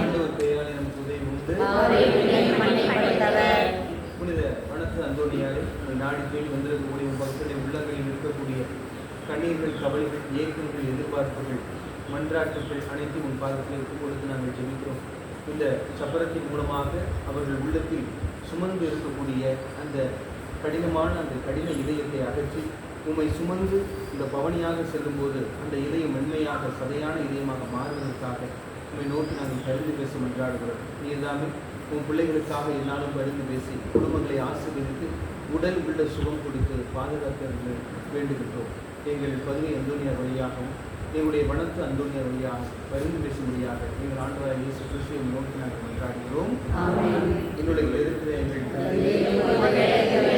ஆண்டவர் பெயராலே நமக்கு உதவி உண்டு. புனித வனத்து அந்தோணியாரை நாடி தேடி வந்திருக்கக்கூடிய பக்தருடைய உள்ளங்களில் இருக்கக்கூடிய கண்ணீர்கள், கவலைகள், ஏக்கங்கள், எதிர்பார்ப்புகள், மன்றாட்டுகள் அனைத்தும் உன் பாதத்தில் கொடுத்து நாங்கள் ஜெபிக்கிறோம். இந்த சப்பரத்தின் மூலமாக அவர்கள் உள்ளத்தில் சுமந்து இருக்கக்கூடிய அந்த கடினமான அந்த கடின இதயத்தை அகற்றி உம்மை சுமந்து இந்த பவனியாக செல்லும்போது அந்த இதயம் மென்மையாக சதையான இதயமாக மாறுவதற்காக உம்மை நோக்கி நாங்கள் பரிந்து பேச மன்றாடுகிறோம். நீர்தாமே உன் பிள்ளைகளுக்காக என்னாலும் பரிந்து பேசி குடும்பங்களை ஆசீர்வதித்து உடல் உள்ள சுகம் கொடுத்து பாதுகாக்க வேண்டுகின்றோம். எங்கள் பதுமை அந்தோணியார் வழியாகவும் எங்களுடைய வனத்து அந்தோணியார் வழியாக பரிந்து பேசும்படியாக எங்கள் ஆண்டவராகிய இயேசு கிறிஸ்துவை நோக்கி நாங்கள் மன்றாடுகிறோம். என்னுடைய இருக்கிற எங்கள்